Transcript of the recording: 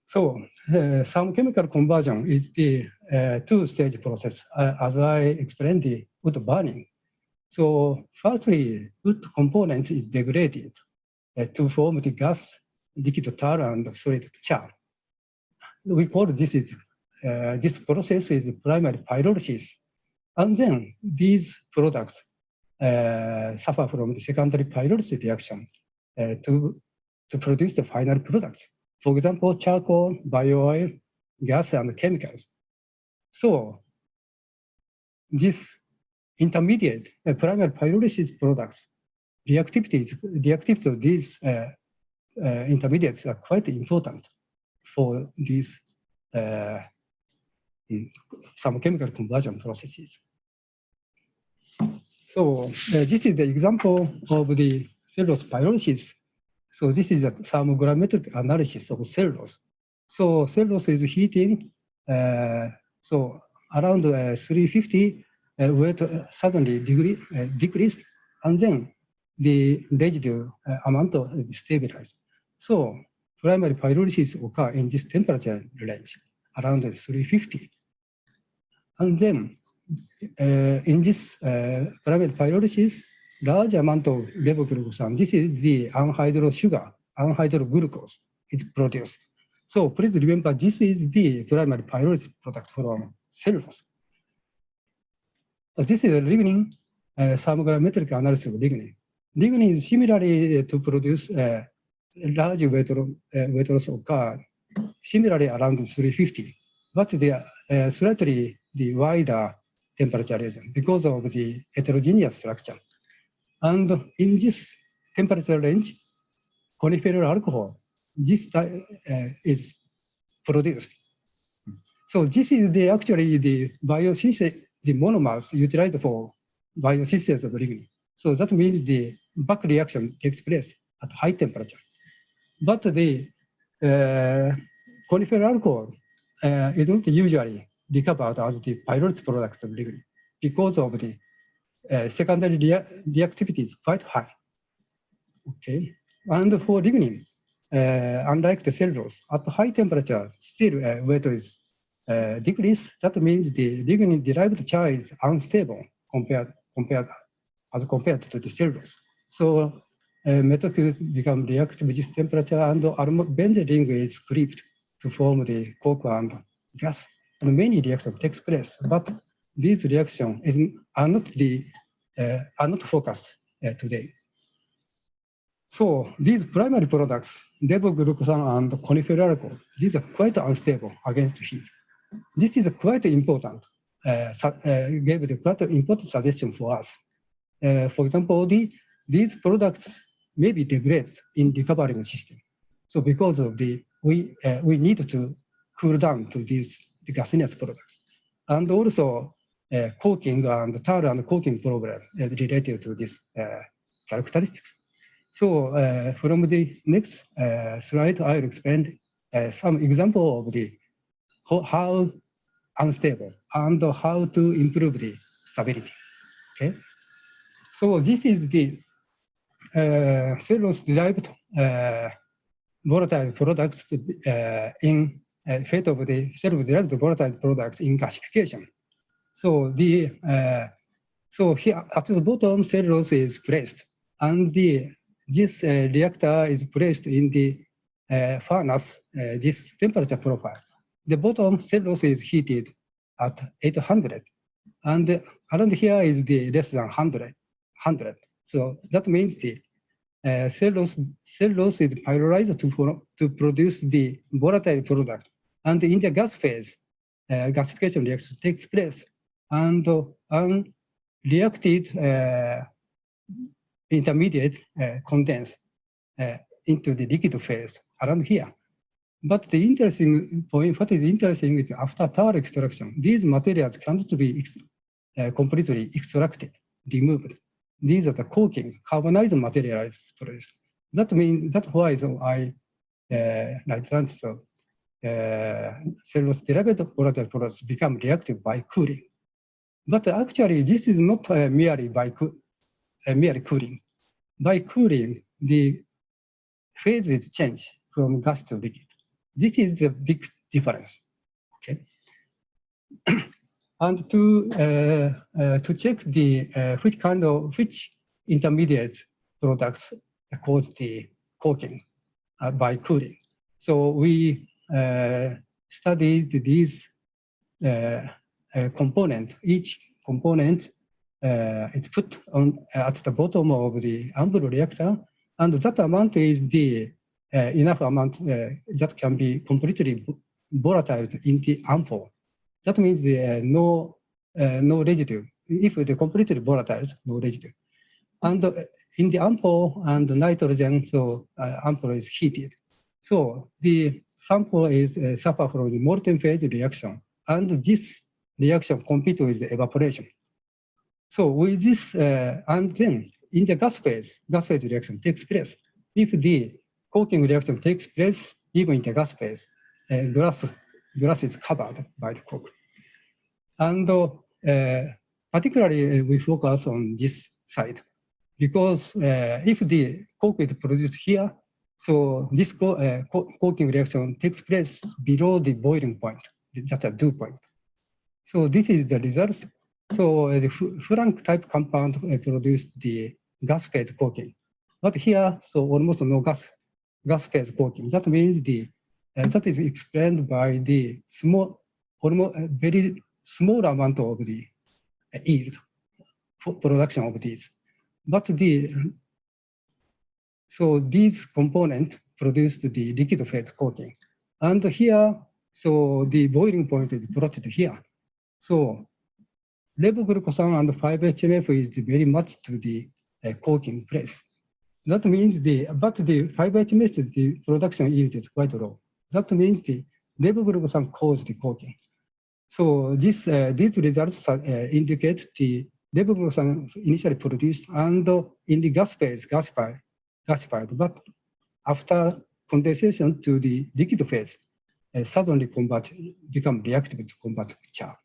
Some chemical conversion is the two-stage process, as I explained the wood burning. So firstly, wood component is degraded to form the gas, liquid tar, and solid char. We call this process is primary pyrolysis. And then these products suffer from the secondary pyrolysis reaction to produce the final products. For example, charcoal, bio-oil, gas, and chemicals. So this intermediate primary pyrolysis products, reactivity of these intermediates are quite important for these some chemical conversion processes. So this is the example of the cellulose pyrolysis. So this is a thermogrametric analysis of cellulose. So cellulose is heating, so around 350 weight suddenly decreased, and then the residue amount is stabilized. So primary pyrolysis occur in this temperature range, around 350. And then in this primary pyrolysis, large amount of levoglucosan, this is the anhydrous sugar, anhydrous glucose is produced. So please remember, this is the primary pyrolysis product from cellulose. This is a lignin, thermogrametric analysis of lignin. Lignin is similarly to produce large weight loss occur similarly around 350, but they are slightly the wider temperature region because of the heterogeneous structure. And in this temperature range, coniferal alcohol, this is produced. So this is the actually the biosynthesis, the monomers utilized for biosynthesis of lignin. So that means the back reaction takes place at high temperature. But the coniferal alcohol is not usually recovered as the pyrolysis product of lignin because of the secondary reactivity is quite high. Okay, and for lignin, unlike the cellulose, at high temperature, still weight is decreased. That means the lignin-derived char is unstable compared to the cellulose. So metal become reactive with this temperature, and benzene ring is clipped to form the coke and gas. And many reactions takes place, but these reactions are not focused today. So these primary products, levoglucosan and coniferal alcohol, these are quite unstable against heat. This is a quite important, gave a quite important suggestion for us. For example, these products may be degraded in recovering system. So because of we need to cool down to these gaseous products, and also coking and tar and coking problem related to this characteristics. So from the next slide, I will explain some example of the how unstable and how to improve the stability. Okay. So this is the cellulose-derived volatile products in fate of the cellulose-derived volatile products in gasification. So so here at the bottom, cellulose is placed, and this reactor is placed in the furnace, this temperature profile. The bottom cellulose is heated at 800, and around here is the less than 100. So that means the cellulose is pyrolyzed to produce the volatile product, and in the gas phase, gasification reaction takes place, and unreacted intermediates condense into the liquid phase around here. But the interesting point, what is interesting is after tar extraction, these materials cannot be completely extracted, removed. These are the coking, carbonized materials produced. That means, that's why I like that. So cellulose-derived volatile products become reactive by cooling. But actually, this is not merely by merely cooling. By cooling, the phase is changed from gas to liquid. This is the big difference. Okay. And to check the which intermediate products cause the coking by cooling. So we studied these components. Each component is put on at the bottom of the ample reactor, and that amount is the enough amount that can be completely volatile in the ample. That means no residue. If the completely volatile, no residue. And in the ample and nitrogen, so ample is heated. So the sample is suffer from the molten phase reaction, and this reaction competes with the evaporation. So with this, and then in the gas phase reaction takes place. If the coking reaction takes place, even in the gas phase, glass is covered by the coke. And particularly, we focus on this side because if the coke is produced here, so this coking reaction takes place below the boiling point, that's a dew point. So this is the result. So the Frank type compound produced the gas phase coking. But here, so almost no gas phase coking. That means that is explained by the very small amount of the yield for production of these. But so these components produced the liquid phase coking. And here, so the boiling point is plotted here. So levoglucosan and 5-HMF is very much to the coking place. That means but the 5-HMF, the production yield is quite low. That means the levoglucosan caused the coking. So these results indicate the levoglucosan initially produced and in the gas phase gasified, but after condensation to the liquid phase, suddenly become reactive to combat char.